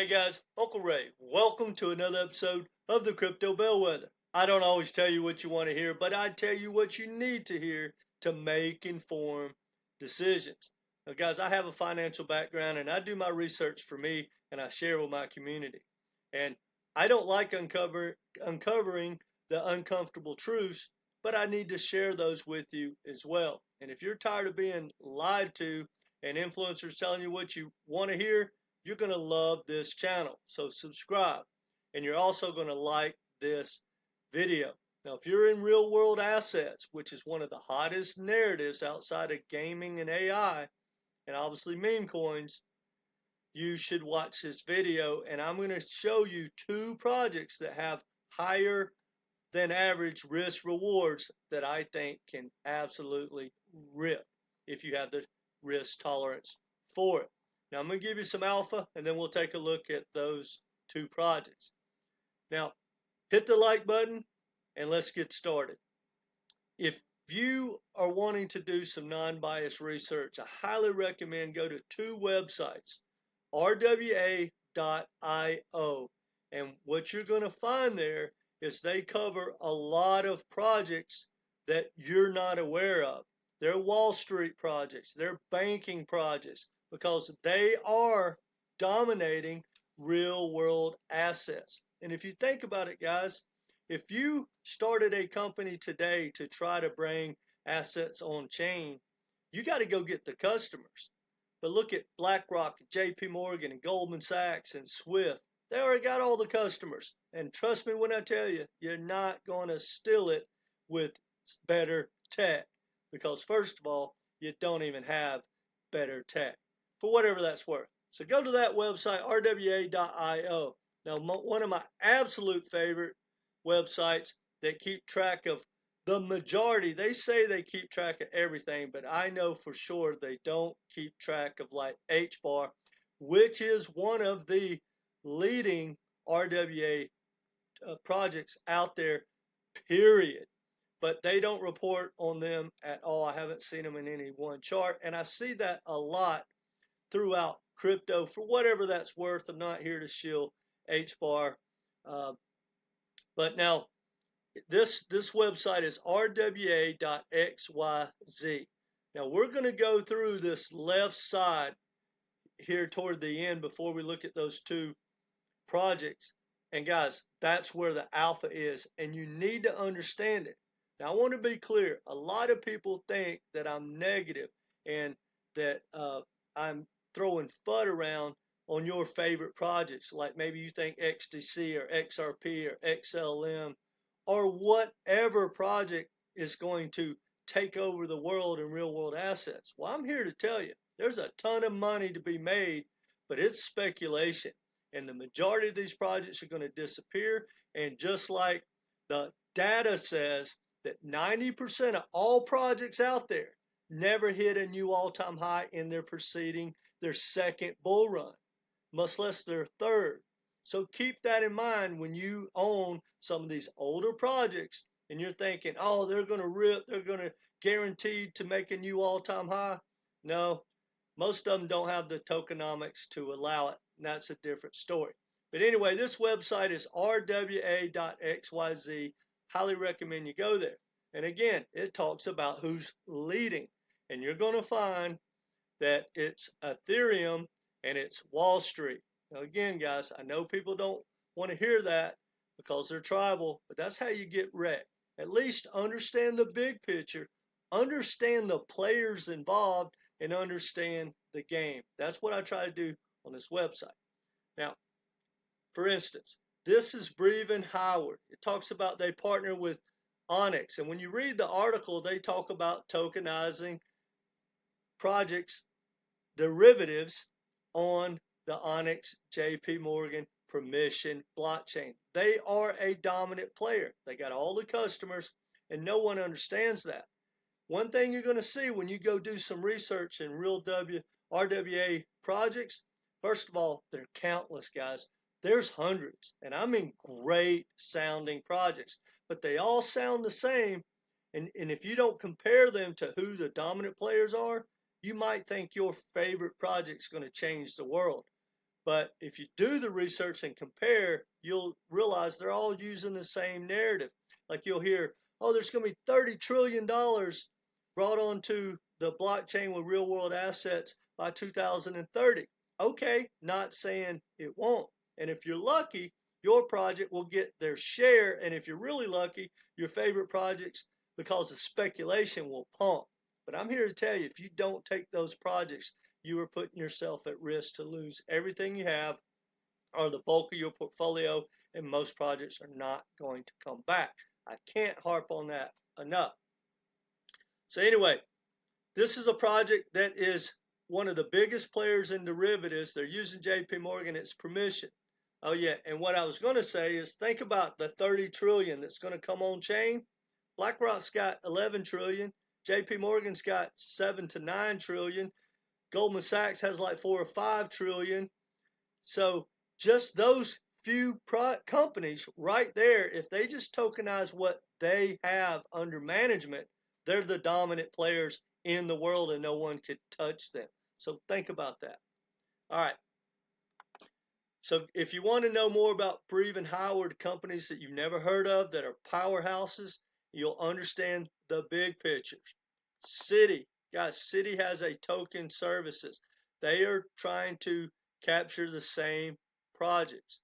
Hey guys, Uncle Ray. Welcome to another episode of the Crypto Bellwether. I don't always tell you what you want to hear, but I tell you what you need to hear to make informed decisions. Now guys, I have a financial background and I do my research for me and I share with my community. And I don't like uncovering the uncomfortable truths, but I need to share those with you as well. And if you're tired of being lied to and influencers telling you what you want to hear, you're going to love this channel. So subscribe, and you're also going to like this video. Now, if you're in real world assets, which is one of the hottest narratives outside of gaming and AI, and obviously meme coins, you should watch this video. And I'm going to show you two projects that have higher than average risk rewards that I think can absolutely rip if you have the risk tolerance for it. Now I'm going to give you some alpha and then we'll take a look at those two projects. Now hit the like button and let's get started. If you are wanting to do some non-biased research, I highly recommend go to two websites, RWA.io, and what you're going to find there is they cover a lot of projects that you're not aware of. They're Wall Street projects, they're banking projects, because they are dominating real world assets. And if you think about it, guys, if you started a company today to try to bring assets on chain, you got to go get the customers. But look at BlackRock, JP Morgan, and Goldman Sachs, and Swift. They already got all the customers. And trust me when I tell you, you're not going to steal it with better tech. Because first of all, you don't even have better tech, for whatever that's worth. So go to that website, rwa.io. Now, one of my absolute favorite websites that keep track of the majority, they say they keep track of everything, but I know for sure they don't keep track of like HBAR, which is one of the leading RWA projects out there, period. But they don't report on them at all. I haven't seen them in any one chart, and I see that a lot throughout crypto for whatever that's worth. I'm not here to shill HBAR, but now this website is rwa.xyz. Now we're going to go through this left side here toward the end before we look at those two projects. And guys, that's where the alpha is, and you need to understand it. Now I want to be clear. A lot of people think that I'm negative and that I'm throwing FUD around on your favorite projects, like maybe you think XDC or XRP or XLM or whatever project is going to take over the world in real world assets. Well, I'm here to tell you there's a ton of money to be made, but it's speculation. And the majority of these projects are going to disappear. And just like the data says that 90% of all projects out there never hit a new all-time high in their second bull run, much less their third. So keep that in mind when you own some of these older projects and you're thinking, oh, they're going to rip, they're going to guarantee to make a new all-time high. No, most of them don't have the tokenomics to allow it, and that's a different story. But anyway, this website is rwa.xyz. Highly recommend you go there. And again, it talks about who's leading. And you're going to find that it's Ethereum and it's Wall Street. Now again, guys, I know people don't want to hear that because they're tribal, but that's how you get wrecked. At least understand the big picture, understand the players involved, and understand the game. That's what I try to do on this website. Now, for instance, this is Brickken Howard. It talks about they partner with Onyx. And when you read the article, they talk about tokenizing projects, derivatives on the Onyx JP Morgan permission blockchain. They are a dominant player. They got all the customers, and no one understands that. One thing you're going to see when you go do some research in real RWA projects, first of all, they're countless, guys. There's hundreds, and I mean great sounding projects, but they all sound the same. And if you don't compare them to who the dominant players are, you might think your favorite project is going to change the world. But if you do the research and compare, you'll realize they're all using the same narrative. Like you'll hear, oh, there's going to be $30 trillion brought onto the blockchain with real world assets by 2030. Okay, not saying it won't. And if you're lucky, your project will get their share. And if you're really lucky, your favorite projects, because of speculation, will pump. But I'm here to tell you, if you don't take those projects, you are putting yourself at risk to lose everything you have or the bulk of your portfolio, and most projects are not going to come back. I can't harp on that enough. So anyway, this is a project that is one of the biggest players in derivatives. They're using JP Morgan, its permission. Oh yeah, and what I was going to say is think about the 30 trillion that's going to come on chain. BlackRock's got 11 trillion, JP Morgan's got 7 to 9 trillion, Goldman Sachs has like 4 or 5 trillion. So just those few companies right there, if they just tokenize what they have under management, they're the dominant players in the world and no one could touch them. So think about that. All right. So if you want to know more about Breven Howard companies that you've never heard of that are powerhouses, you'll understand the big pictures. Citi, guys, Citi has a token services. They are trying to capture the same projects.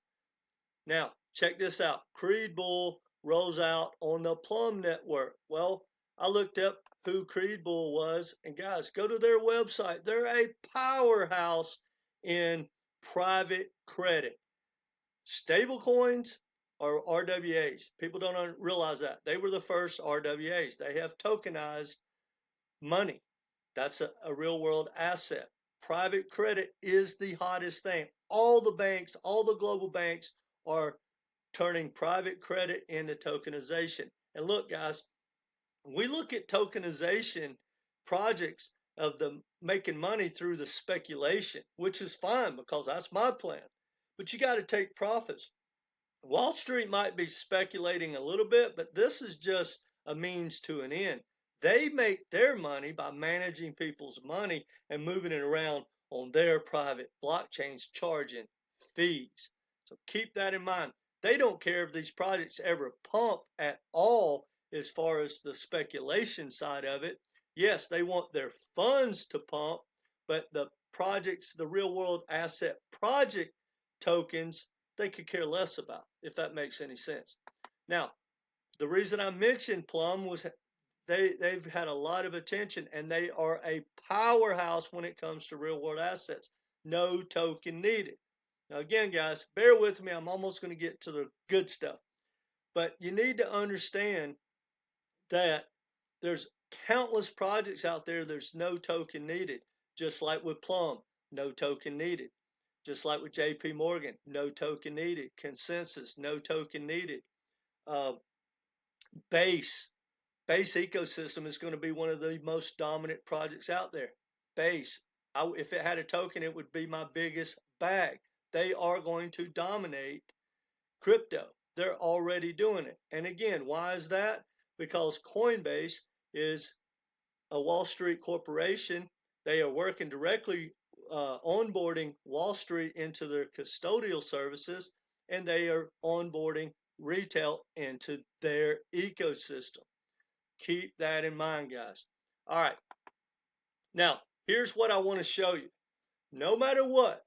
Now, check this out. Creed Bull rolls out on the Plum network. Well, I looked up who Creed Bull was, and guys, go to their website. They're a powerhouse in private credit. Stable coins are RWAs. People don't realize that. They were the first RWAs. They have tokenized money. That's a real world asset. Private credit is the hottest thing. All the banks, all the global banks are turning private credit into tokenization. And look, guys, we look at tokenization projects of them making money through the speculation, which is fine because that's my plan. But you got to take profits. Wall Street might be speculating a little bit, but this is just a means to an end. They make their money by managing people's money and moving it around on their private blockchains, charging fees. So keep that in mind. They don't care if these projects ever pump at all as far as the speculation side of it. Yes, they want their funds to pump, but the projects, the real world asset project tokens, they could care less about, if that makes any sense. Now, the reason I mentioned Plum was they've had a lot of attention and they are a powerhouse when it comes to real world assets. No token needed. Now, again, guys, bear with me. I'm almost going to get to the good stuff. But you need to understand that there's countless projects out there, there's no token needed. Just like with Plum, no token needed. Just like with JP Morgan, no token needed. Consensus, no token needed. Uh, Base ecosystem is going to be one of the most dominant projects out there. Base, if it had a token, it would be my biggest bag. They are going to dominate crypto. They're already doing it. And again, why is that? Because Coinbase is a Wall Street corporation. They are working directly onboarding Wall Street into their custodial services, and they are onboarding retail into their ecosystem. Keep that in mind, guys. All right. Now, here's what I want to show you. No matter what,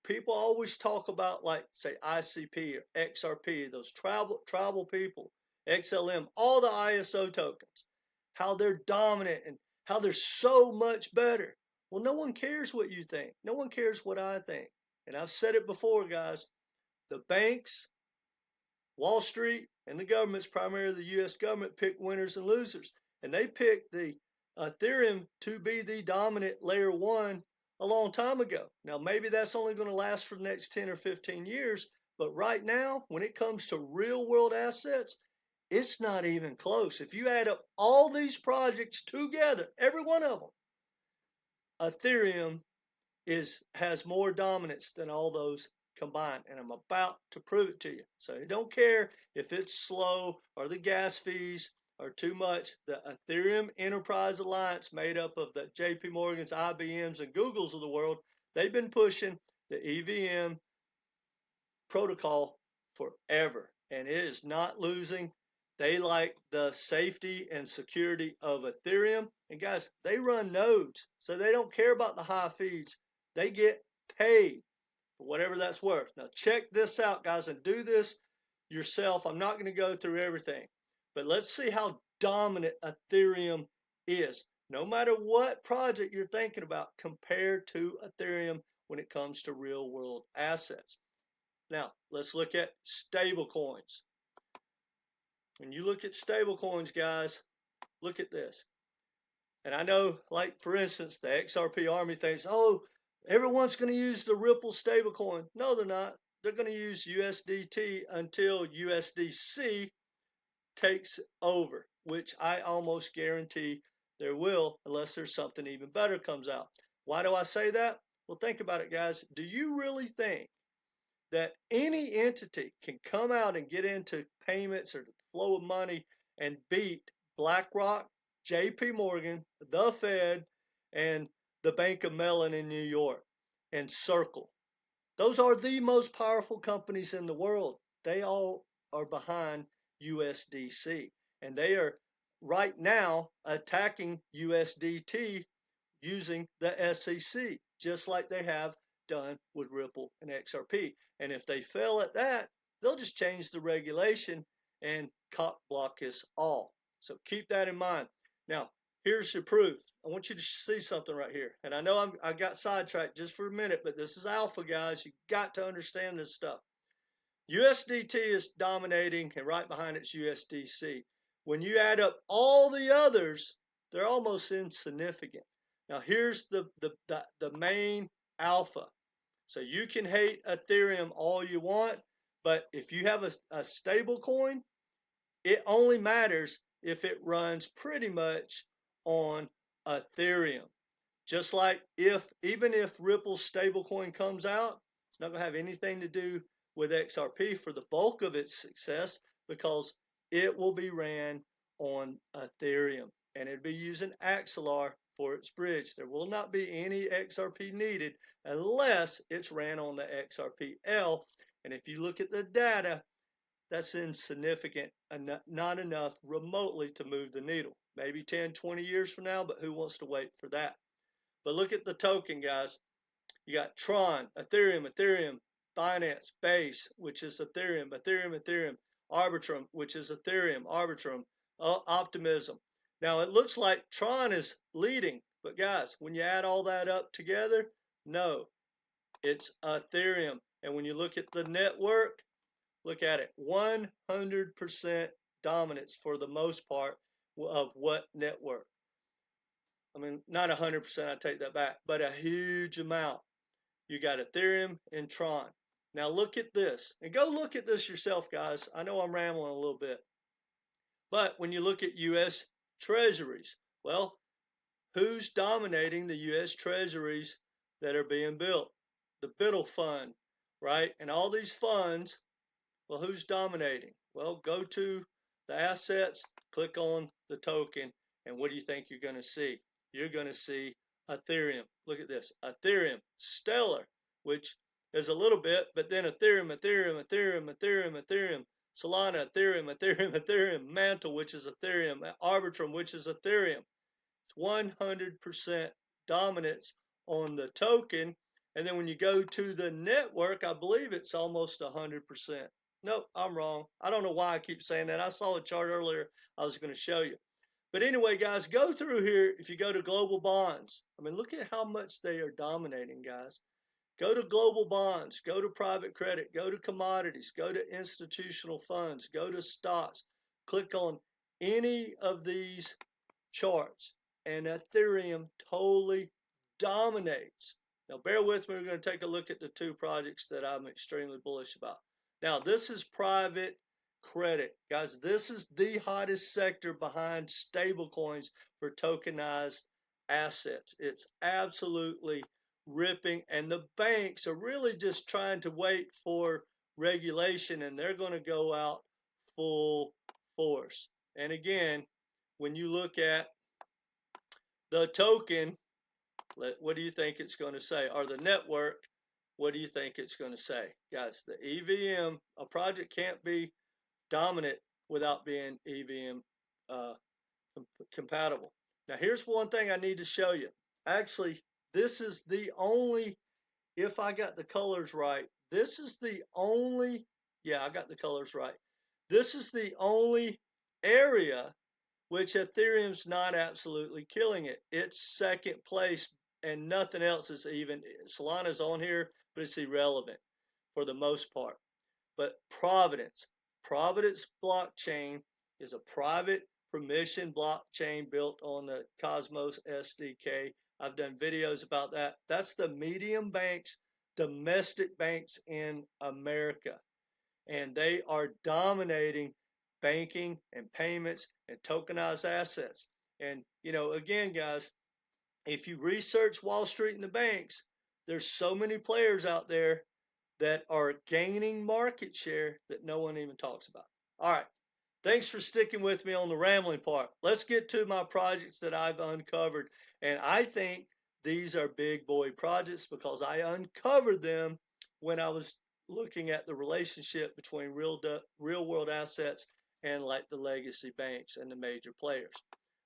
people always talk about, like, say, ICP or XRP, those tribal people, XLM, all the ISO tokens, how they're dominant and how they're so much better. Well, no one cares what you think. No one cares what I think. And I've said it before, guys. The banks, Wall Street, and the governments, primarily the U.S. government, pick winners and losers. And they picked the Ethereum to be the dominant layer one a long time ago. Now, maybe that's only going to last for the next 10 or 15 years. But right now, when it comes to real world assets, it's not even close. If you add up all these projects together, every one of them, Ethereum has more dominance than all those combined, and I'm about to prove it to you. So you don't care if it's slow or the gas fees are too much. The Ethereum Enterprise Alliance, made up of the JP Morgans, IBMs, and Googles of the world, they've been pushing the EVM protocol forever, and it is not losing. They like the safety and security of Ethereum. And guys, they run nodes, so they don't care about the high fees. They get paid for whatever that's worth. Now check this out, guys, and do this yourself. I'm not going to go through everything, but let's see how dominant Ethereum is. No matter what project you're thinking about, compared to Ethereum when it comes to real world assets. Now, let's look at stable coins. When you look at stable coins, guys, look at this. And I know, like, for instance, the XRP Army thinks, oh, everyone's going to use the Ripple stablecoin. No, they're not. They're going to use USDT until USDC takes over, which I almost guarantee there will, unless there's something even better comes out. Why do I say that? Well, think about it, guys. Do you really think that any entity can come out and get into payments or the flow of money and beat BlackRock, JP Morgan, the Fed, and the Bank of Mellon in New York, and Circle? Those are the most powerful companies in the world. They all are behind USDC, and they are right now attacking USDT using the SEC, just like they have done with Ripple and XRP. And if they fail at that, they'll just change the regulation and cock block us all. So keep that in mind. Now, here's your proof. I want you to see something right here. And I know I got sidetracked just for a minute, but this is alpha, guys. You got to understand this stuff. USDT is dominating, and right behind it's USDC. When you add up all the others, they're almost insignificant. Now here's the main alpha. So you can hate Ethereum all you want, but if you have a stable coin, it only matters if it runs pretty much on Ethereum. Just like even if Ripple's stablecoin comes out, it's not going to have anything to do with XRP for the bulk of its success, because it will be ran on Ethereum, and it'll be using Axelar for its bridge. There will not be any XRP needed unless it's ran on the XRPL. And if you look at the data, that's insignificant, not enough remotely to move the needle. Maybe 10, 20 years from now, but who wants to wait for that? But look at the token, guys. You got Tron, Ethereum, Finance, Base, which is Ethereum, Arbitrum, which is Ethereum, Arbitrum, Optimism. Now, it looks like Tron is leading, but guys, when you add all that up together, no, it's Ethereum. And when you look at the network, look at it, 100% dominance for the most part of what network? I mean, not 100%, I take that back, but a huge amount. You got Ethereum and Tron. Now look at this, and go look at this yourself, guys. I know I'm rambling a little bit, but when you look at U.S. Treasuries, well, who's dominating the U.S. Treasuries that are being built? The Biddle Fund, right? And all these funds, well, who's dominating? Well, go to the assets, click on the token, and what do you think you're going to see? You're going to see Ethereum. Look at this. Ethereum, Stellar, which is a little bit, but then Ethereum, Solana, Ethereum, Mantle, which is Ethereum, Arbitrum, which is Ethereum. It's 100% dominance on the token. And then when you go to the network, I believe it's almost 100%. Nope, I'm wrong. I don't know why I keep saying that. I saw a chart earlier I was going to show you. But anyway, guys, go through here. If you go to global bonds, I mean, look at how much they are dominating, guys. Go to global bonds, go to private credit, go to commodities, go to institutional funds, go to stocks. Click on any of these charts, and Ethereum totally dominates. Now, bear with me. We're going to take a look at the two projects that I'm extremely bullish about. Now, this is private credit. Guys, this is the hottest sector behind stablecoins for tokenized assets. It's absolutely ripping, and the banks are really just trying to wait for regulation, and they're going to go out full force. And again, when you look at the token, what do you think it's going to say? Or the network, what do you think it's going to say? Guys, the EVM, a project can't be dominant without being EVM uh, compatible. Now, here's one thing I need to show you. Actually, this is the only, if I got the colors right, this is the only, yeah, I got the colors right. This is the only area which Ethereum's not absolutely killing it. It's second place, and nothing else is even, Solana's on here, but it's irrelevant for the most part. But Providence blockchain is a private permission blockchain built on the Cosmos SDK. I've done videos about that. That's the medium banks, domestic banks in America. And they are dominating banking and payments and tokenized assets. And, you know, again, guys, if you research Wall Street and the banks, there's so many players out there that are gaining market share that no one even talks about. All right. Thanks for sticking with me on the rambling part. Let's get to my projects that I've uncovered. And I think these are big boy projects because I uncovered them when I was looking at the relationship between real world assets and like the legacy banks and the major players.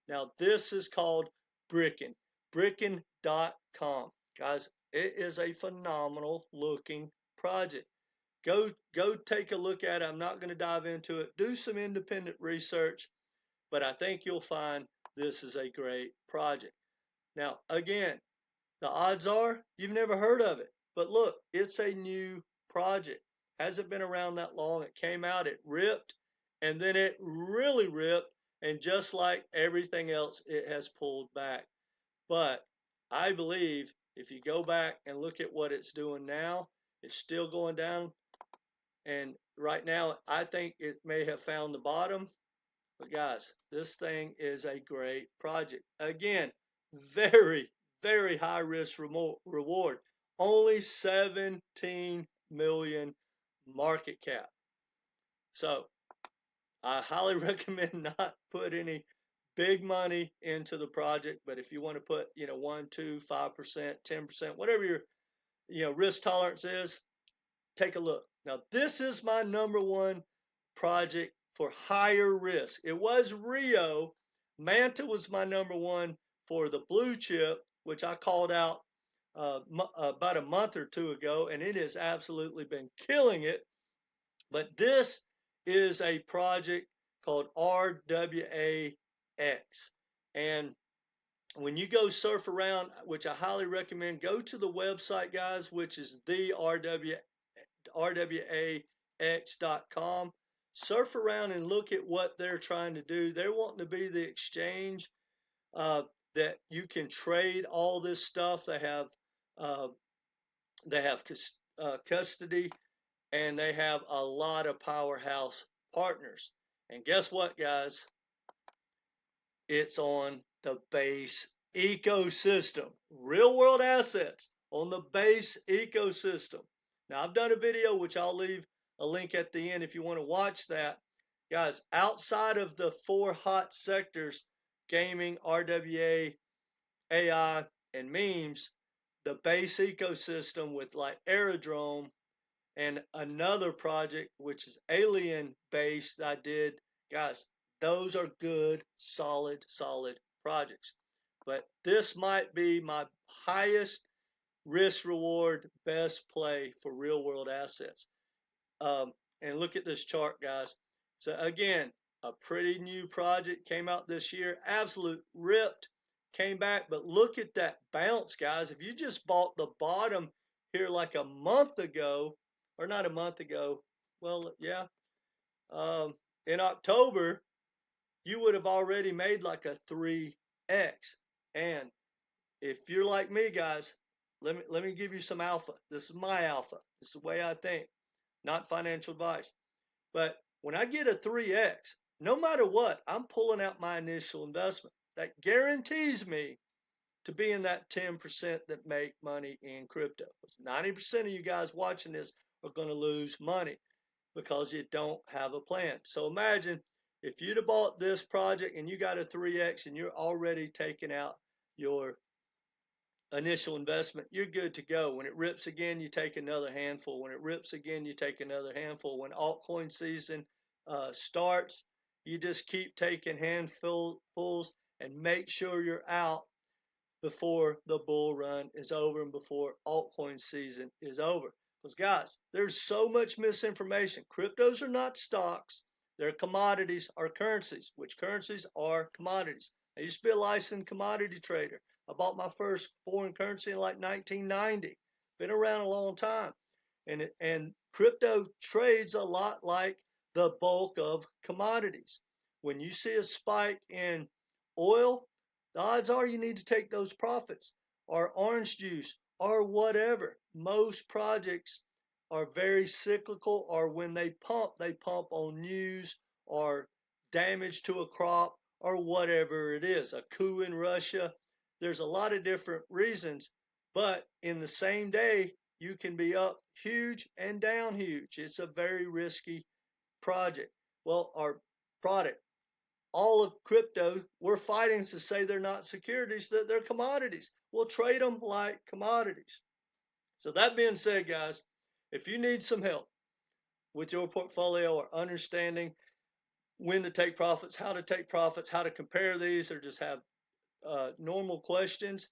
Now, this is called Brickken, Brickken.com. Guys, it is a phenomenal looking project. Go take a look at it. I'm not going to dive into it. Do some independent research, but I think you'll find this is a great project. Now, again, the odds are you've never heard of it, but look, it's a new project. Hasn't been around that long. It came out, it ripped, and then it really ripped, and just like everything else, it has pulled back. But I believe if you go back and look at what it's doing now, it's still going down. And right now, I think it may have found the bottom. But guys, this thing is a great project. Again, very, very high risk reward. Only 17 million market cap. So I highly recommend not put any big money into the project. But if you want to put, 1, 2, 5%, 10%, whatever your, risk tolerance is, take a look. Now, this is my number one project for higher risk. It was RIO. Manta was my number one for the blue chip, which I called out about a month or two ago, and it has absolutely been killing it. But this is a project called RWAX. And when you go surf around, which I highly recommend, go to the website, guys, which is the RWAX.com. Surf around and look at what they're trying to do. They're wanting to be the exchange that you can trade all this stuff. They have custody, and they have a lot of powerhouse partners. And guess what, guys? It's on the base ecosystem. Real world assets on the base ecosystem. Now, I've done a video, which I'll leave a link at the end if you want to watch that. Guys, outside of the 4 hot sectors, gaming, RWA, AI, and memes, the base ecosystem with like Aerodrome and another project, which is alien based, I did, guys, those are good, solid projects. But this might be my highest risk reward, best play for real world assets. And look at this chart, guys. So again, a pretty new project came out this year, absolute ripped, came back, but look at that bounce, guys. If you just bought the bottom here like a month ago, or not a month ago, well, yeah, in October, you would have already made like a 3x. And if you're like me, guys, let me give you some alpha. This is my alpha. This is the way I think, not financial advice. But when I get a 3x, no matter what, I'm pulling out my initial investment. That guarantees me to be in that 10% that make money in crypto. 90% of you guys watching this are going to lose money because you don't have a plan. So imagine if you'd have bought this project and you got a 3x and you're already taking out your initial investment, you're good to go. When it rips again, you take another handful. When it rips again, you take another handful. When altcoin season starts, you just keep taking handfuls and make sure you're out before the bull run is over and before altcoin season is over. Because guys, there's so much misinformation. Cryptos are not stocks. They're commodities or currencies, which currencies are commodities. I used to be a licensed commodity trader. I bought my first foreign currency in like 1990. Been around a long time. And crypto trades a lot like the bulk of commodities. When you see a spike in oil, the odds are you need to take those profits, or orange juice, or whatever. Most projects are very cyclical, or when they pump on news or damage to a crop or whatever it is, a coup in Russia. There's a lot of different reasons, but in the same day, you can be up huge and down huge. It's a very risky project. Well, our product, all of crypto, we're fighting to say they're not securities, that they're commodities. We'll trade them like commodities. So that being said, guys, if you need some help with your portfolio or understanding when to take profits, how to compare these, or just have normal questions,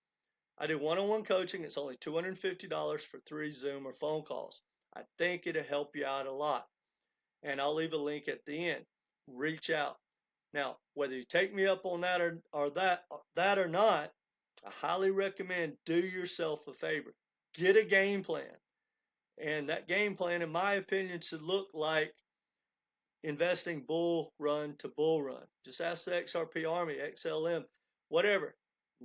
I do one-on-one coaching. It's only $250 for 3 Zoom or phone calls. I think it'll help you out a lot. And I'll leave a link at the end. Reach out. Now, whether you take me up on that or not, I highly recommend do yourself a favor. Get a game plan. And that game plan, in my opinion, should look like investing bull run to bull run. Just ask the XRP Army, XLM, whatever.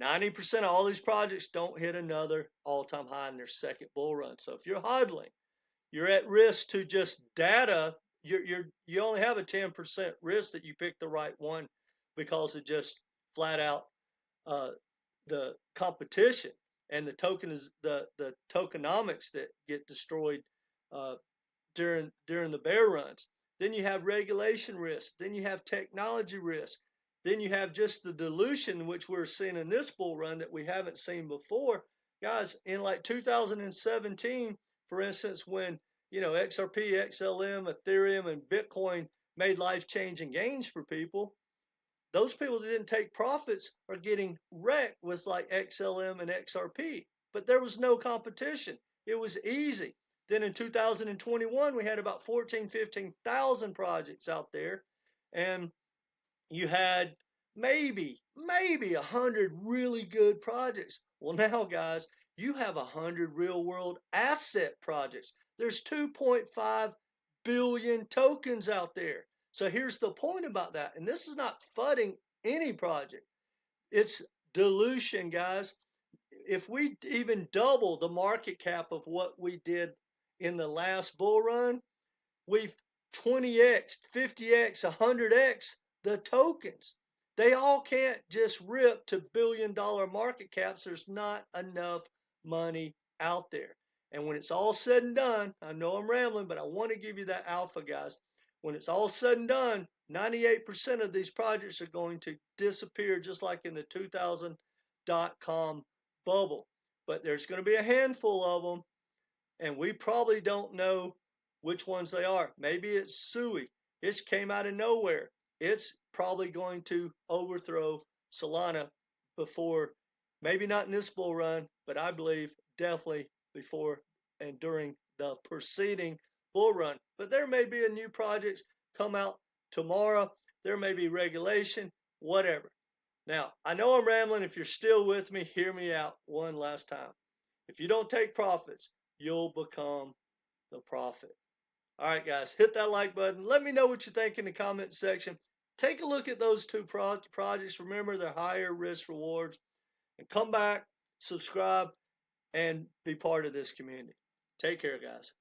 90% of all these projects don't hit another all-time high in their second bull run. So if you're hodling, you're at risk to just data. You only have a 10% risk that you pick the right one because of just flat out the competition and the tokenomics that get destroyed uh, during the bear runs. Then you have regulation risk. Then you have technology risk. Then you have just the dilution, which we're seeing in this bull run that we haven't seen before. Guys, in like 2017, for instance, when XRP, XLM, Ethereum, and Bitcoin made life-changing gains for people, those people that didn't take profits are getting wrecked with like XLM and XRP. But there was no competition. It was easy. Then in 2021, we had about 15,000 projects out there, and you had maybe 100 really good projects. Well, now, guys, you have 100 real world asset projects. There's 2.5 billion tokens out there. So here's the point about that. And this is not fudding any project. It's dilution, guys. If we even double the market cap of what we did in the last bull run, we've 20x, 50x, 100x the tokens. They all can't just rip to billion-dollar market caps. There's not enough money out there. And when it's all said and done, I know I'm rambling, but I want to give you that alpha, guys. When it's all said and done, 98% of these projects are going to disappear, just like in the 2000 dot-com bubble. But there's going to be a handful of them, and we probably don't know which ones they are. Maybe it's Sui. It came out of nowhere. It's probably going to overthrow Solana before, maybe not in this bull run, but I believe definitely before and during the preceding bull run. But there may be a new project come out tomorrow. There may be regulation, whatever. Now, I know I'm rambling. If you're still with me, hear me out one last time. If you don't take profits, you'll become the prophet. All right, guys, hit that like button. Let me know what you think in the comment section. Take a look at those two projects. Remember, they're higher risk rewards. And come back, subscribe, and be part of this community. Take care, guys.